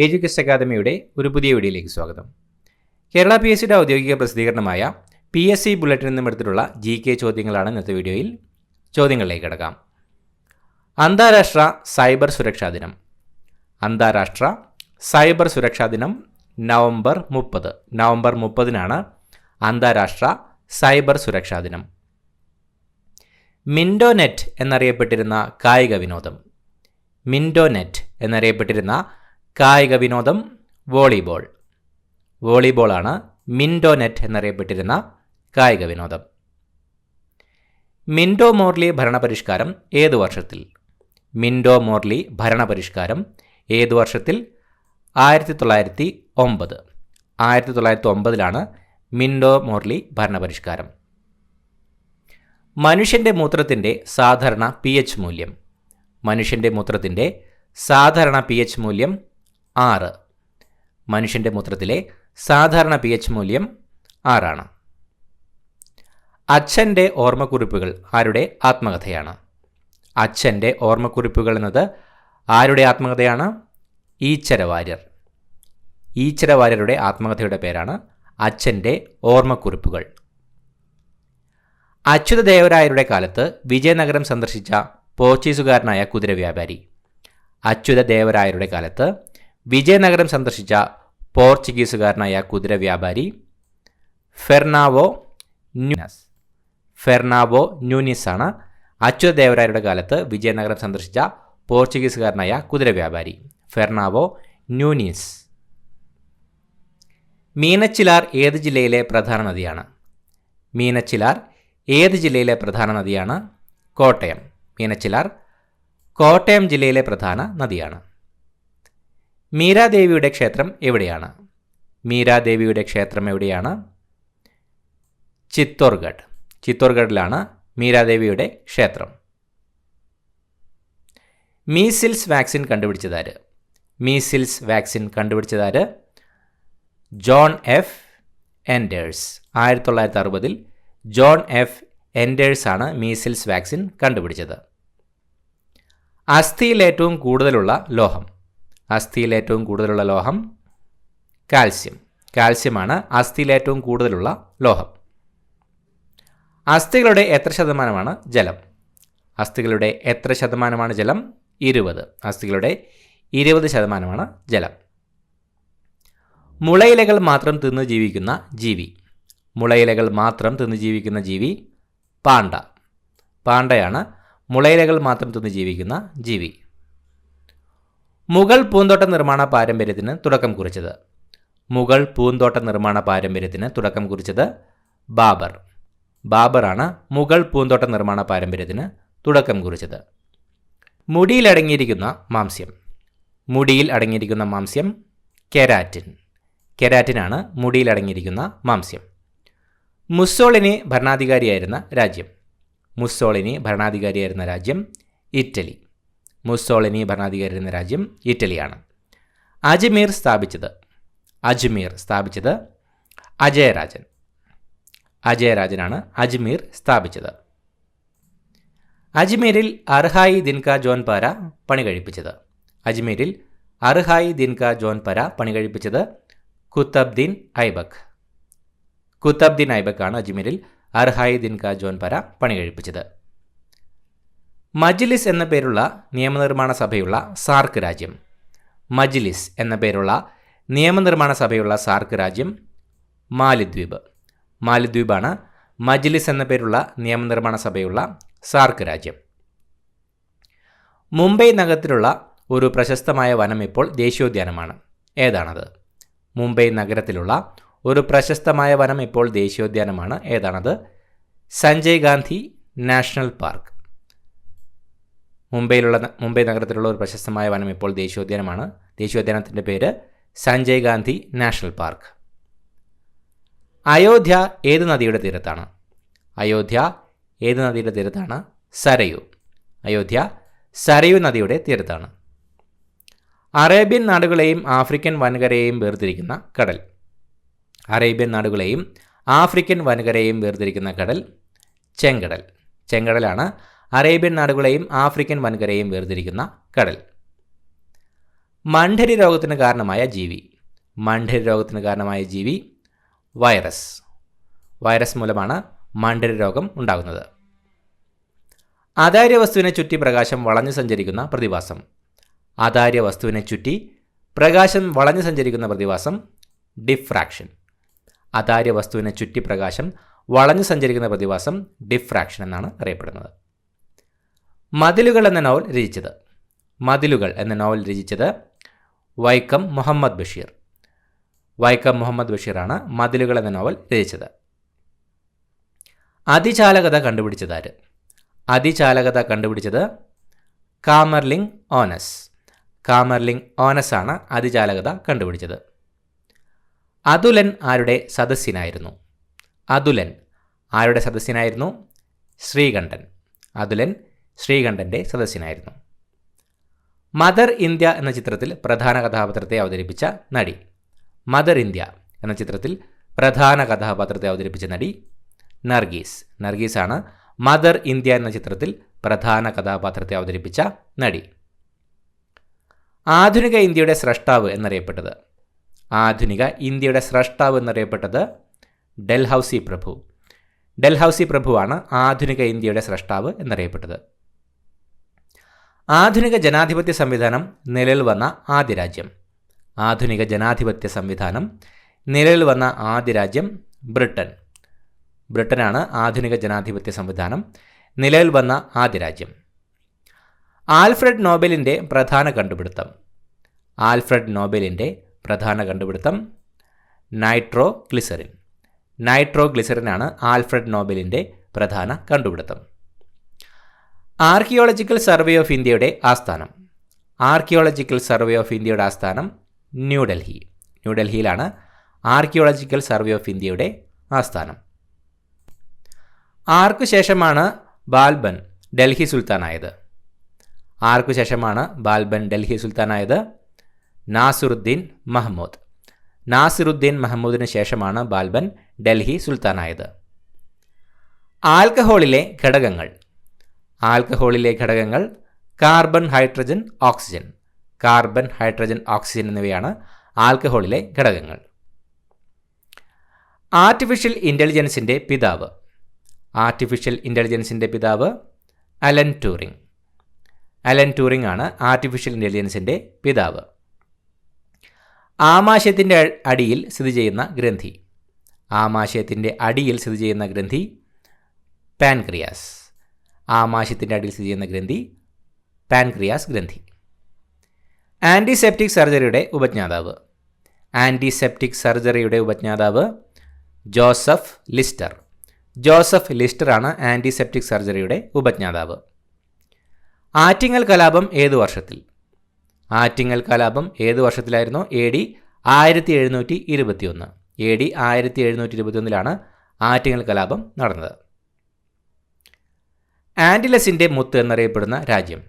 Education അക്കാദമിയുടെ ഒരു പുതിയ വീഡിയോയിലേക്ക് സ്വാഗതം. കേരള PSCയുടെ ഔദ്യോഗിക പ്രസിദ്ധീകരണമായ PSC ബുള്ളറ്റിൽ നിന്നും എടുത്തിട്ടുള്ള GK ചോദ്യങ്ങളാണ് ഇന്നത്തെ വീഡിയോയിൽ. ചോദ്യങ്ങളിലേക്ക് കിടക്കാം. അന്താരാഷ്ട്ര സൈബർ സുരക്ഷാ ദിനം. അന്താരാഷ്ട്ര സൈബർ സുരക്ഷാ ദിനം നവംബർ 30. നവംബർ 30-നാണ് അന്താരാഷ്ട്ര സൈബർ സുരക്ഷാ ദിനം. മിൻഡോനെറ്റ് എന്നറിയപ്പെട്ടിരുന്ന കായിക വിനോദം. മിൻഡോനെറ്റ് എന്നറിയപ്പെട്ടിരുന്ന കായിക വിനോദം വോളിബോൾ. വോളിബോളാണ് മിൻഡോനെറ്റ് എന്നറിയപ്പെട്ടിരുന്ന കായിക വിനോദം. മിൻഡോ മോർലി ഭരണപരിഷ്കാരം ഏതു വർഷത്തിൽ? മിൻഡോ മോർലി ഭരണപരിഷ്കാരം ഏതു വർഷത്തിൽ? 1909. 1909-ലാണ് മിൻഡോ മോർലി ഭരണപരിഷ്കാരം. മനുഷ്യൻ്റെ മൂത്രത്തിൻ്റെ സാധാരണ pH മൂല്യം. മനുഷ്യൻ്റെ മൂത്രത്തിൻ്റെ സാധാരണ pH മൂല്യം 6. മനുഷ്യൻ്റെ മൂത്രത്തിലെ സാധാരണ pH മൂല്യം 6 ആണ്. അച്ഛൻ്റെ ഓർമ്മക്കുറിപ്പുകൾ ആരുടെ ആത്മകഥയാണ്? അച്ഛൻ്റെ ഓർമ്മക്കുറിപ്പുകൾ എന്നത് ആരുടെ ആത്മകഥയാണ്? ഈച്ചര വാര്യർ. ഈച്ചര വാര്യരുടെ ആത്മകഥയുടെ പേരാണ് അച്ഛൻ്റെ ഓർമ്മക്കുറിപ്പുകൾ. അച്യുതദേവരായരുടെ കാലത്ത് വിജയനഗരം സന്ദർശിച്ച പോർച്ചുഗീസുകാരനായ കുതിര വ്യാപാരി. അച്യുതദേവരായരുടെ കാലത്ത് വിജയനഗരം സന്ദർശിച്ച പോർച്ചുഗീസുകാരനായ കുതിര വ്യാപാരി ഫെർണാവോ ന്യൂനസ്. ഫെർണാവോ ന്യൂനിസ് ആണ് അച്യുതദേവരായരുടെ കാലത്ത് വിജയനഗരം സന്ദർശിച്ച പോർച്ചുഗീസുകാരനായ കുതിര വ്യാപാരി ഫെർണാവോ ന്യൂനിസ്. മീനച്ചിലാർ ഏത് ജില്ലയിലെ പ്രധാന നദിയാണ്? മീനച്ചിലാർ ഏത് ജില്ലയിലെ പ്രധാന നദിയാണ്? കോട്ടയം. മീനച്ചിലാർ കോട്ടയം ജില്ലയിലെ പ്രധാന നദിയാണ്. മീരാദേവിയുടെ ക്ഷേത്രം എവിടെയാണ്? മീരാദേവിയുടെ ക്ഷേത്രം എവിടെയാണ്? ചിത്തോർഗഡ്. ചിത്തോർഗഡിലാണ് മീരാദേവിയുടെ ക്ഷേത്രം. മീസിൽസ് വാക്സിൻ കണ്ടുപിടിച്ചതാര്? മീസിൽസ് വാക്സിൻ കണ്ടുപിടിച്ചതാര്? John F Enders. 1960-ൽ ജോൺ എഫ് എൻഡേഴ്സ് ആണ് മീസിൽസ് വാക്സിൻ കണ്ടുപിടിച്ചത്. അസ്ഥിയിൽ ഏറ്റവും കൂടുതലുള്ള ലോഹം. അസ്ഥിയിൽ ഏറ്റവും കൂടുതലുള്ള ലോഹം കാൽസ്യം. കാൽസ്യമാണ് അസ്ഥിയിൽ ഏറ്റവും കൂടുതലുള്ള ലോഹം. അസ്ഥികളുടെ എത്ര ശതമാനമാണ് ജലം? അസ്ഥികളുടെ എത്ര ശതമാനമാണ് ജലം? 20. അസ്ഥികളുടെ 20% ജലം. മുളയിലകൾ മാത്രം തിന്ന് ജീവിക്കുന്ന ജീവി. മുളയിലകൾ മാത്രം തിന്ന് ജീവിക്കുന്ന ജീവി പാണ്ട. പാണ്ടയാണ് മുളയിലകൾ മാത്രം തിന്ന് ജീവിക്കുന്ന ജീവി. മുഗൾ പൂന്തോട്ട നിർമ്മാണ പാരമ്പര്യത്തിന് തുടക്കം കുറിച്ചത്. മുഗൾ പൂന്തോട്ട നിർമ്മാണ പാരമ്പര്യത്തിന് തുടക്കം കുറിച്ചത് ബാബർ. ബാബറാണ് മുഗൾ പൂന്തോട്ട നിർമ്മാണ പാരമ്പര്യത്തിന് തുടക്കം കുറിച്ചത്. മുടിയിൽ അടങ്ങിയിരിക്കുന്ന മാംസ്യം. മുടിയിൽ അടങ്ങിയിരിക്കുന്ന മാംസ്യം കെരാറ്റിൻ. കെരാറ്റിനാണ് മുടിയിൽ അടങ്ങിയിരിക്കുന്ന മാംസ്യം. മുസ്സോളിനി ഭരണാധികാരിയായിരുന്ന രാജ്യം. മുസ്സോളിനി ഭരണാധികാരിയായിരുന്ന രാജ്യം ഇറ്റലി. മുസ്സോളിനി ഭരണാധികാരിയായിരുന്ന രാജ്യം ഇറ്റലിയാണ്. അജ്മീർ സ്ഥാപിച്ചത്. അജ്മീർ സ്ഥാപിച്ചത് അജയരാജൻ. അജയരാജനാണ് അജ്മീർ സ്ഥാപിച്ചത്. അജ്മീരിൽ അർഹായി ദിൻക ജോൻപാര പണി കഴിപ്പിച്ചത്. അജ്മീരിൽ അർഹായി ദിൻക ജോൻപാര പണി കഴിപ്പിച്ചത് കുത്തബ്ദീൻ ഐബക്ക്. കുത്തബ്ദീൻ ഐബക്കാണ് അജ്മീരിൽ അർഹായി ദിൻക ജോൻപാര പണി കഴിപ്പിച്ചത്. മജ്ലിസ് എന്ന പേരുള്ള നിയമനിർമ്മാണ സഭയുള്ള സാർക്ക് രാജ്യം. മജ്ലിസ് എന്ന പേരുള്ള നിയമനിർമ്മാണ സഭയുള്ള സാർക്ക് രാജ്യം മാലിദ്വീപ്. മാലിദ്വീപാണ് മജ്ലിസ് എന്ന പേരുള്ള നിയമനിർമ്മാണ സഭയുള്ള സാർക്ക് രാജ്യം. മുംബൈ നഗരത്തിലുള്ള ഒരു പ്രശസ്തമായ വനം ഇപ്പോൾ ദേശീയോദ്യാനമാണ്. ഏതാണത്? മുംബൈ നഗരത്തിലുള്ള ഒരു പ്രശസ്തമായ വനം ഇപ്പോൾ ദേശീയോദ്യാനമാണ്. ഏതാണത്? Sanjay Gandhi national park. മുംബൈ നഗരത്തിലുള്ള ഒരു പ്രശസ്തമായ വനം ഇപ്പോൾ ദേശീയോദ്യാനമാണ്. ദേശീയോദ്യാനത്തിൻ്റെ പേര് സഞ്ജയ് ഗാന്ധി നാഷണൽ പാർക്ക്. അയോധ്യ ഏത് നദിയുടെ തീരത്താണ്? അയോധ്യ ഏത് നദിയുടെ തീരത്താണ്? സരയു. അയോധ്യ സരയു നദിയുടെ തീരത്താണ്. അറേബ്യൻ നാടുകളെയും ആഫ്രിക്കൻ വൻകരയെയും വേർതിരിക്കുന്ന കടൽ. അറേബ്യൻ നാടുകളെയും ആഫ്രിക്കൻ വൻകരയെയും വേർതിരിക്കുന്ന കടൽ ചെങ്കടൽ. ചെങ്കടലാണ് അറേബ്യൻ നാടുകളെയും ആഫ്രിക്കൻ വൻകരയെയും വേർതിരിക്കുന്ന കടൽ. മണ്ഡരി രോഗത്തിന് കാരണമായ ജീവി. മണ്ഡരി രോഗത്തിന് കാരണമായ ജീവി വൈറസ്. വൈറസ് മൂലമാണ് മണ്ഡരി രോഗം ഉണ്ടാകുന്നത്. അതാര്യ വസ്തുവിനെ ചുറ്റി പ്രകാശം വളഞ്ഞു സഞ്ചരിക്കുന്ന പ്രതിഭാസം. അതാര്യ വസ്തുവിനെ ചുറ്റി പ്രകാശം വളഞ്ഞു സഞ്ചരിക്കുന്ന പ്രതിഭാസം ഡിഫ്രാക്ഷൻ. അതാര്യ വസ്തുവിനെ ചുറ്റി പ്രകാശം വളഞ്ഞു സഞ്ചരിക്കുന്ന പ്രതിഭാസം ഡിഫ്രാക്ഷൻ എന്നാണ് അറിയപ്പെടുന്നത്. മതിലുകൾ എന്ന നോവൽ രചിച്ചത്. മതിലുകൾ എന്ന നോവൽ രചിച്ചത് വൈക്കം മുഹമ്മദ് ബഷീർ. വൈക്കം മുഹമ്മദ് ബഷീറാണ് മതിലുകൾ എന്ന നോവൽ രചിച്ചത്. അതിചാലകത കണ്ടുപിടിച്ചതാര്? അതിചാലകത കണ്ടുപിടിച്ചത് കാമർലിംഗ് ഓനസ്. കാമർലിംഗ് ഓനസ് ആണ് അതിചാലകത കണ്ടുപിടിച്ചത്. അതുലൻ ആരുടെ സദസ്യനായിരുന്നു? അതുലൻ ആരുടെ സദസ്യനായിരുന്നു? ശ്രീകണ്ഠൻ. അതുലൻ ശ്രീകണ്ഠൻ്റെ സദസ്യനായിരുന്നു. മദർ ഇന്ത്യ എന്ന ചിത്രത്തിൽ പ്രധാന കഥാപാത്രത്തെ അവതരിപ്പിച്ച നടി. മദർ ഇന്ത്യ എന്ന ചിത്രത്തിൽ പ്രധാന കഥാപാത്രത്തെ അവതരിപ്പിച്ച നടി നർഗീസ്. നർഗീസാണ് മദർ ഇന്ത്യ എന്ന ചിത്രത്തിൽ പ്രധാന കഥാപാത്രത്തെ അവതരിപ്പിച്ച നടി. ആധുനിക ഇന്ത്യയുടെ സ്രഷ്ടാവ് എന്നറിയപ്പെട്ടത്. ആധുനിക ഇന്ത്യയുടെ സ്രഷ്ടാവ് എന്നറിയപ്പെട്ടത് ഡൽഹൌസി പ്രഭു. ഡൽഹൌസി പ്രഭുവാണ് ആധുനിക ഇന്ത്യയുടെ സ്രഷ്ടാവ് എന്നറിയപ്പെട്ടത്. ആധുനിക ജനാധിപത്യ സംവിധാനം നിലവിൽ വന്ന ആദ്യ രാജ്യം. ആധുനിക ജനാധിപത്യ സംവിധാനം നിലവിൽ വന്ന ആദ്യ രാജ്യം ബ്രിട്ടൻ. ബ്രിട്ടനാണ് ആധുനിക ജനാധിപത്യ സംവിധാനം നിലവിൽ വന്ന ആദ്യ രാജ്യം. ആൽഫ്രഡ് നോബലിൻ്റെ പ്രധാന കണ്ടുപിടുത്തം. ആൽഫ്രഡ് നോബലിൻ്റെ പ്രധാന കണ്ടുപിടുത്തം നൈട്രോ ഗ്ലിസറിൻ. നൈട്രോ ഗ്ലിസറിനാണ് ആൽഫ്രഡ് നോബലിൻ്റെ പ്രധാന കണ്ടുപിടുത്തം. ആർക്കിയോളജിക്കൽ സർവേ ഓഫ് ഇന്ത്യയുടെ ആസ്ഥാനം. ആർക്കിയോളജിക്കൽ സർവേ ഓഫ് ഇന്ത്യയുടെ ആസ്ഥാനം ന്യൂഡൽഹി. ന്യൂഡൽഹിയിലാണ് ആർക്കിയോളജിക്കൽ സർവേ ഓഫ് ഇന്ത്യയുടെ ആസ്ഥാനം. ആർക്കു ശേഷമാണ് ബാൽബൻ ഡൽഹി സുൽത്താനായത്? ആർക്കു ശേഷമാണ് ബാൽബൻ ഡൽഹി സുൽത്താനായത്? നാസിറുദ്ദീൻ മഹ്മൂദ്. നാസിറുദ്ദീൻ മഹ്മൂദിന് ശേഷമാണ് ബാൽബൻ ഡൽഹി സുൽത്താനായത്. ആൽക്കഹോളിലെ ഘടകങ്ങൾ. ആൽക്കഹോളിലെ ഘടകങ്ങൾ carbon, hydrogen, oxygen. Carbon, hydrogen, oxygen എന്നിവയാണ് ആൽക്കഹോളിലെ ഘടകങ്ങൾ. ആർട്ടിഫിഷ്യൽ ഇൻ്റലിജൻസിൻ്റെ പിതാവ്. ആർട്ടിഫിഷ്യൽ ഇൻ്റലിജൻസിൻ്റെ പിതാവ് അലൻ ട്യൂറിംഗ്. അലൻ ട്യൂറിംഗ് ആണ് ആർട്ടിഫിഷ്യൽ ഇൻ്റലിജൻസിൻ്റെ പിതാവ്. ആമാശയത്തിൻ്റെ അടിയിൽ സ്ഥിതി ചെയ്യുന്ന ഗ്രന്ഥി. ആമാശയത്തിൻ്റെ അടിയിൽ സ്ഥിതി ചെയ്യുന്ന ഗ്രന്ഥി പാൻക്രിയാസ്. ആമാശയത്തിൻ്റെ അടിയിൽ സ്ഥിതി ചെയ്യുന്ന ഗ്രന്ഥി പാൻക്രിയാസ് ഗ്രന്ഥി. ആൻറ്റിസെപ്റ്റിക് സർജറിയുടെ ഉപജ്ഞാതാവ്. ആൻറ്റിസെപ്റ്റിക് സർജറിയുടെ ഉപജ്ഞാതാവ് ജോസഫ് ലിസ്റ്റർ. ജോസഫ് ലിസ്റ്ററാണ് ആൻറ്റിസെപ്റ്റിക് സർജറിയുടെ ഉപജ്ഞാതാവ്. ആറ്റിങ്ങൽ കലാപം ഏതു വർഷത്തിൽ? ആറ്റിങ്ങൽ കലാപം ഏതു വർഷത്തിലായിരുന്നു? AD 1721. AD 1721 ആറ്റിങ്ങൽ കലാപം നടന്നത്. ആൻഡിലസിൻ്റെ മുത്ത് എന്നറിയപ്പെടുന്ന രാജ്യം.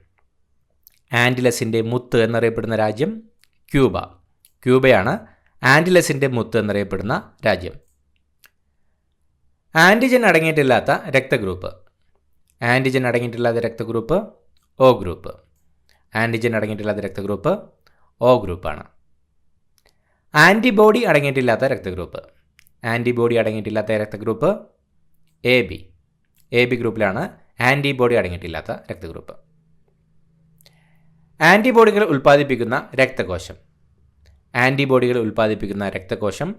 ആൻഡിലസിൻ്റെ മുത്ത് എന്നറിയപ്പെടുന്ന രാജ്യം ക്യൂബ. ക്യൂബയാണ് ആൻഡിലസിൻ്റെ മുത്ത് എന്നറിയപ്പെടുന്ന രാജ്യം. ആൻറ്റിജൻ അടങ്ങിയിട്ടില്ലാത്ത രക്തഗ്രൂപ്പ്. ആൻറ്റിജൻ അടങ്ങിയിട്ടില്ലാത്ത രക്തഗ്രൂപ്പ് O ഗ്രൂപ്പ്. ആൻറ്റിജൻ അടങ്ങിയിട്ടില്ലാത്ത രക്തഗ്രൂപ്പ് O ഗ്രൂപ്പാണ്. ആൻറ്റിബോഡി അടങ്ങിയിട്ടില്ലാത്ത രക്തഗ്രൂപ്പ്. ആൻറ്റിബോഡി അടങ്ങിയിട്ടില്ലാത്ത രക്തഗ്രൂപ്പ് AB. AB ഗ്രൂപ്പിലാണ് ആൻറ്റിബോഡി അടങ്ങിയിട്ടില്ലാത്ത രക്തഗ്രൂപ്പ്. ആൻറ്റിബോഡികൾ ഉൽപ്പാദിപ്പിക്കുന്ന രക്തകോശം. ആൻറ്റിബോഡികൾ ഉൽപ്പാദിപ്പിക്കുന്ന രക്തകോശം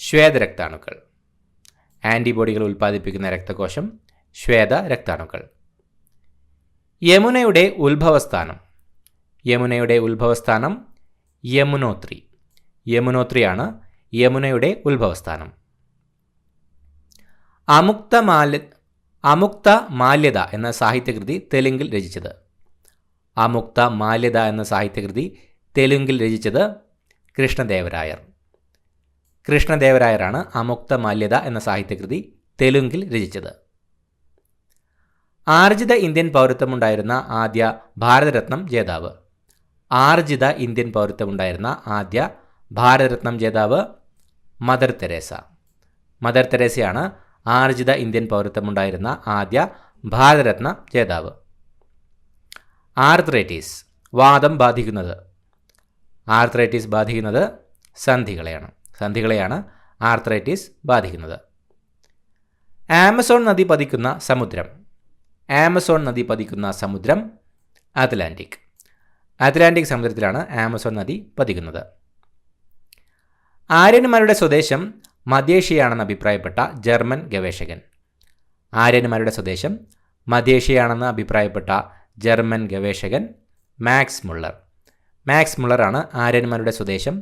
ശ്വേതരക്താണുക്കൾ. ആൻറ്റിബോഡികൾ ഉൽപ്പാദിപ്പിക്കുന്ന രക്തകോശം ശ്വേതരക്താണുക്കൾ. യമുനയുടെ ഉത്ഭവസ്ഥാനം. യമുനയുടെ ഉത്ഭവസ്ഥാനം യമുനോത്രി. യമുനോത്രിയാണ് യമുനയുടെ ഉത്ഭവസ്ഥാനം. അമുക്ത മാല്യത എന്ന സാഹിത്യകൃതി തെലുങ്കിൽ രചിച്ചത്. അമുക്ത മാല്യത എന്ന സാഹിത്യകൃതി തെലുങ്കിൽ രചിച്ചത് കൃഷ്ണദേവരായർ. കൃഷ്ണദേവരായരാണ് അമുക്ത മാല്യത എന്ന സാഹിത്യകൃതി തെലുങ്കിൽ രചിച്ചത്. ആർജിത ഇന്ത്യൻ പൗരത്വമുണ്ടായിരുന്ന ആദ്യ ഭാരതരത്നം ജേതാവ്. ആർജിത ഇന്ത്യൻ പൗരത്വമുണ്ടായിരുന്ന ആദ്യ ഭാരതരത്നം ജേതാവ് മദർ തെരേസ. മദർ തെരേസയാണ് ആർജിത ഇന്ത്യൻ പൗരത്വമുണ്ടായിരുന്ന ആദ്യ ഭാരതരത്ന ജേതാവ്. ആർത്രൈറ്റിസ് വാദം ബാധിക്കുന്നത്. ആർത്രൈറ്റിസ് ബാധിക്കുന്നത് സന്ധികളെയാണ് ആർത്രൈറ്റിസ് ബാധിക്കുന്നത്. ആമസോൺ നദി പതിക്കുന്ന സമുദ്രം അറ്റ്ലാന്റിക് സമുദ്രത്തിലാണ് ആമസോൺ നദി പതിക്കുന്നത്. ആര്യന്മാരുടെ സ്വദേശം മധ്യേഷ്യയാണെന്ന് അഭിപ്രായപ്പെട്ട ജർമ്മൻ ഗവേഷകൻ മാക്സ് മുള്ളറാണ് ആര്യന്മാരുടെ സ്വദേശം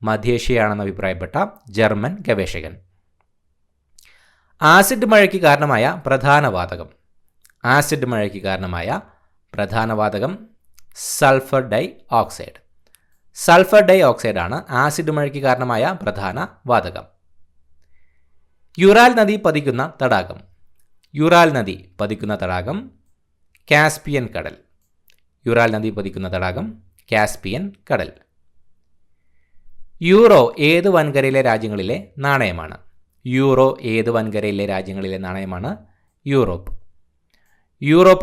മധ്യേഷ്യയാണെന്ന് അഭിപ്രായപ്പെട്ട ജർമ്മൻ ഗവേഷകൻ. ആസിഡ് മഴയ്ക്ക് കാരണമായ പ്രധാന വാതകം സൾഫർ ഡൈ ഓക്സൈഡ് ആണ് ആസിഡ് മഴയ്ക്ക് കാരണമായ പ്രധാന വാതകം. യുറാൽ നദി പതിക്കുന്ന തടാകം കാസ്പിയൻ കടൽ. യൂറോ ഏത് വൻകരയിലെ രാജ്യങ്ങളിലെ നാണയമാണ്? യൂറോപ്പ്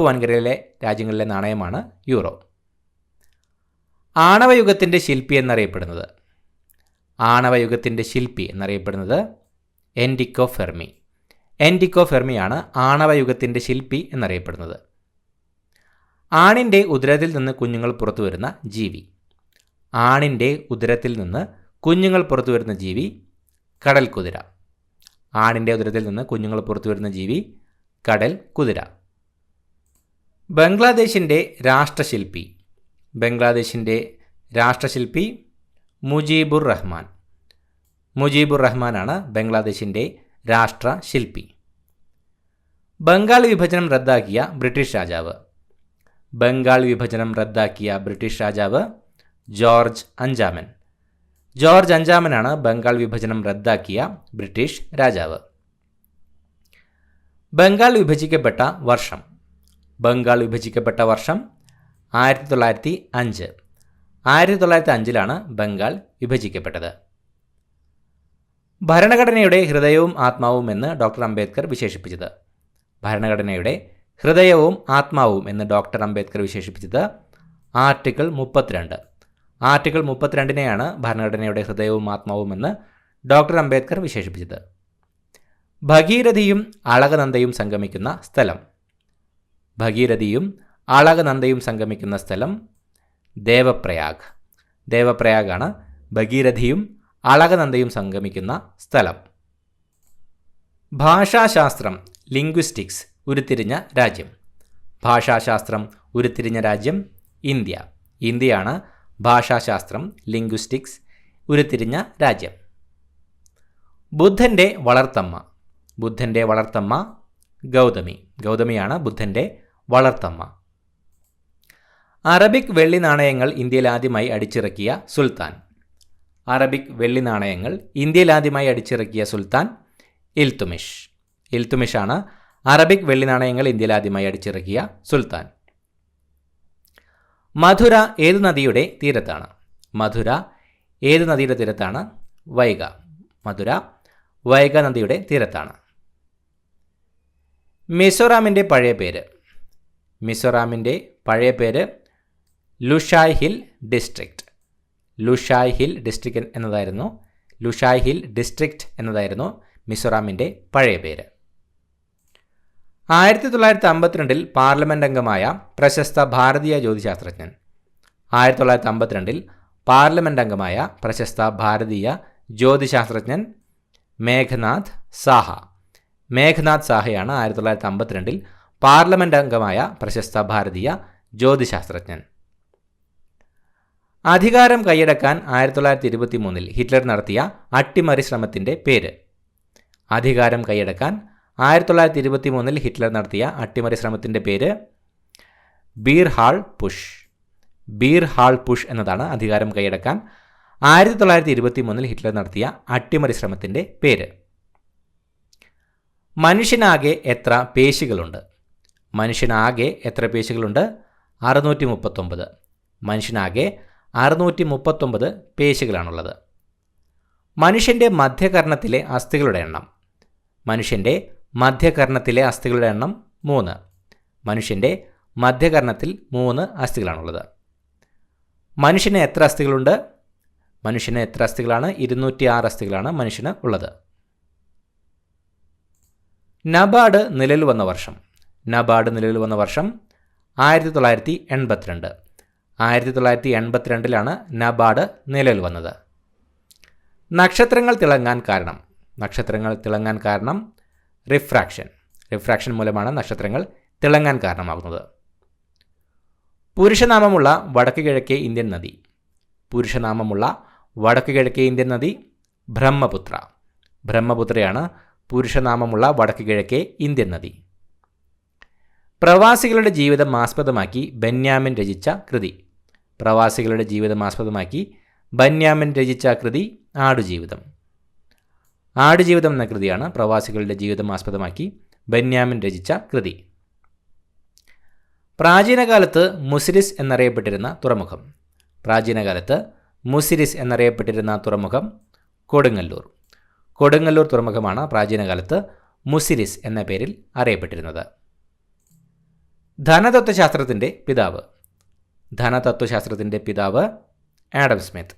വൻകരയിലെ രാജ്യങ്ങളിലെ നാണയമാണ് യൂറോ. ആണവയുഗത്തിൻ്റെ ശില്പി എന്നറിയപ്പെടുന്നത് എൻറിക്കോ ഫെർമിയാണ് ആണവയുഗത്തിൻ്റെ ശില്പി എന്നറിയപ്പെടുന്നത്. ആണിൻ്റെ ഉദരത്തിൽ നിന്ന് കുഞ്ഞുങ്ങൾ പുറത്തു വരുന്ന ജീവി കടൽ കുതിര. ബംഗ്ലാദേശിൻ്റെ രാഷ്ട്രശില്പി മുജീബുർ റഹ്മാനാണ് ബംഗ്ലാദേശിൻ്റെ രാഷ്ട്രശില്പി. ബംഗാൾ വിഭജനം റദ്ദാക്കിയ ബ്രിട്ടീഷ് രാജാവ് ജോർജ് അഞ്ചാമനാണ് ബംഗാൾ വിഭജനം റദ്ദാക്കിയ ബ്രിട്ടീഷ് രാജാവ്. ബംഗാൾ വിഭജിക്കപ്പെട്ട വർഷം 1905. 1905 ബംഗാൾ വിഭജിക്കപ്പെട്ടത്. ഭരണഘടനയുടെ ഹൃദയവും ആത്മാവും എന്ന് ഡോക്ടർ അംബേദ്കർ വിശേഷിപ്പിച്ചത് ആർട്ടിക്കിൾ 32. ആർട്ടിക്കിൾ 32നെയാണ് ഭരണഘടനയുടെ ഹൃദയവും ആത്മാവും എന്ന് ഡോക്ടർ അംബേദ്കർ വിശേഷിപ്പിച്ചത്. ഭഗീരഥിയും അളകനന്ദയും സംഗമിക്കുന്ന സ്ഥലം ദേവപ്രയാഗാണ് ഭഗീരഥിയും അളകനന്ദയും സംഗമിക്കുന്ന സ്ഥലം. ഭാഷാശാസ്ത്രം ലിംഗ്വിസ്റ്റിക്സ് ഉരുത്തിരിഞ്ഞ രാജ്യം ഇന്ത്യയാണ് ഭാഷാശാസ്ത്രം ലിംഗ്വിസ്റ്റിക്സ് ഉരുത്തിരിഞ്ഞ രാജ്യം. ബുദ്ധൻ്റെ വളർത്തമ്മ ഗൗതമിയാണ് ബുദ്ധൻ്റെ വളർത്തമ്മ. അറബിക് വെള്ളി നാണയങ്ങൾ ഇന്ത്യയിൽ ആദ്യമായി അടിച്ചിറക്കിയ സുൽത്താൻ ഇൽത്തുമിഷാണ് അറബിക് വെള്ളി നാണയങ്ങൾ ഇന്ത്യയിൽ ആദ്യമായി അടിച്ചിറക്കിയ സുൽത്താൻ. മധുര ഏത് നദിയുടെ തീരത്താണ്? വൈഗ നദിയുടെ തീരത്താണ്. മിസോറാമിൻ്റെ പഴയ പേര് ലുഷായ് ഹിൽ ഡിസ്ട്രിക്റ്റ് എന്നതായിരുന്നു മിസോറാമിൻ്റെ പഴയ പേര്. 1952 പാർലമെന്റ് അംഗമായ പ്രശസ്ത ഭാരതീയ ജ്യോതിശാസ്ത്രജ്ഞൻ മേഘനാഥ് സാഹയാണ് 1952 പാർലമെന്റ് അംഗമായ പ്രശസ്ത ഭാരതീയ ജ്യോതിശാസ്ത്രജ്ഞൻ. അധികാരം കൈയടക്കാൻ 1923 ഹിറ്റ്ലർ നടത്തിയ അട്ടിമറി ശ്രമത്തിൻ്റെ പേര്? 1923 ഹിറ്റ്ലർ നടത്തിയ അട്ടിമറി ശ്രമത്തിൻ്റെ പേര് ബീർ ഹാൾ പുഷ് എന്നതാണ് അധികാരം കൈയടക്കാൻ 1923 ഹിറ്റ്ലർ നടത്തിയ അട്ടിമറി ശ്രമത്തിൻ്റെ പേര്. മനുഷ്യനാകെ എത്ര പേശികളുണ്ട്? 639. മനുഷ്യനാകെ 639 പേശികളാണുള്ളത്. മനുഷ്യൻ്റെ മധ്യകർണത്തിലെ അസ്ഥികളുടെ എണ്ണം 3. മനുഷ്യൻ്റെ മധ്യകർണത്തിൽ 3 അസ്ഥികളാണുള്ളത്. മനുഷ്യന് എത്ര അസ്ഥികളുണ്ട്? മനുഷ്യന് എത്ര അസ്ഥികളാണ്? 206 അസ്ഥികളാണ് മനുഷ്യന് ഉള്ളത്. നബാർഡ് നിലവിൽ വന്ന വർഷം. നബാർഡ് നിലവിൽ വന്ന വർഷം 1982. 1982 നബാർഡ് നിലവിൽ വന്നത്. നക്ഷത്രങ്ങൾ തിളങ്ങാൻ കാരണം. നക്ഷത്രങ്ങൾ തിളങ്ങാൻ കാരണം റിഫ്രാക്ഷൻ. റിഫ്രാക്ഷൻ മൂലമാണ് നക്ഷത്രങ്ങൾ തിളങ്ങാൻ കാരണമാകുന്നത്. പുരുഷനാമമുള്ള വടക്ക് കിഴക്കേ ഇന്ത്യൻ നദി. പുരുഷനാമമുള്ള വടക്ക് കിഴക്കേ ഇന്ത്യൻ നദി ബ്രഹ്മപുത്ര. ബ്രഹ്മപുത്രയാണ് പുരുഷനാമമുള്ള വടക്ക് കിഴക്കേ ഇന്ത്യൻ നദി. പ്രവാസികളുടെ ജീവിതം ആസ്പദമാക്കി ബെന്യാമിൻ രചിച്ച കൃതി. പ്രവാസികളുടെ ജീവിതം ആസ്പദമാക്കി ബെന്യാമിൻ രചിച്ച കൃതി ആടുജീവിതം. ആടുജീവിതം എന്ന കൃതിയാണ് പ്രവാസികളുടെ ജീവിതം ആസ്പദമാക്കി ബെന്യാമിൻ രചിച്ച കൃതി. പ്രാചീനകാലത്ത് മുസിരിസ് എന്നറിയപ്പെട്ടിരുന്ന തുറമുഖം. പ്രാചീനകാലത്ത് മുസിരിസ് എന്നറിയപ്പെട്ടിരുന്ന തുറമുഖം കൊടുങ്ങല്ലൂർ. കൊടുങ്ങല്ലൂർ തുറമുഖമാണ് പ്രാചീനകാലത്ത് മുസിരിസ് എന്ന പേരിൽ അറിയപ്പെട്ടിരുന്നത്. ധനതത്വശാസ്ത്രത്തിൻ്റെ പിതാവ്. ധനതത്വശാസ്ത്രത്തിൻ്റെ പിതാവ് ആഡം സ്മിത്ത്.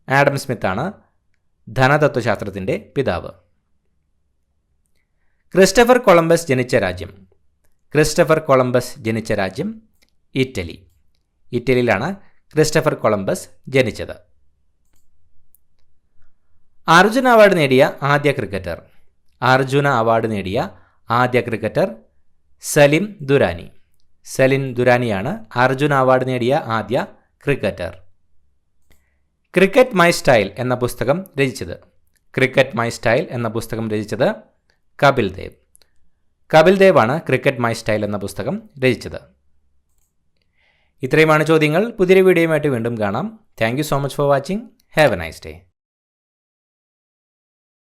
ആഡം സ്മിത്താണ് ധനതത്വശാസ്ത്രത്തിൻ്റെ പിതാവ്. ക്രിസ്റ്റഫർ കൊളംബസ് ജനിച്ച രാജ്യം. ക്രിസ്റ്റഫർ കൊളംബസ് ജനിച്ച രാജ്യം ഇറ്റലി. ഇറ്റലിയിലാണ് ക്രിസ്റ്റഫർ കൊളംബസ് ജനിച്ചത്. അർജുന അവാർഡ് നേടിയ ആദ്യ ക്രിക്കറ്റർ. അർജുന അവാർഡ് നേടിയ ആദ്യ ക്രിക്കറ്റർ സലിം ദുരാനി. സലിം ദുരാനിയാണ് അർജുന അവാർഡ് നേടിയ ആദ്യ ക്രിക്കറ്റർ. ക്രിക്കറ്റ് മൈ സ്റ്റൈൽ എന്ന പുസ്തകം രചിച്ചത്. ക്രിക്കറ്റ് മൈ സ്റ്റൈൽ എന്ന പുസ്തകം രചിച്ചത് കപിൽ ദേവ്. കപിൽ ദേവ് ആണ് ക്രിക്കറ്റ് മൈ സ്റ്റൈൽ എന്ന പുസ്തകം രചിച്ചത്. ഇത്രയുമാണ് ചോദ്യങ്ങൾ. പുതിയൊരു വീഡിയോയുമായിട്ട് വീണ്ടും കാണാം. Thank you so much for watching. Have A nice day.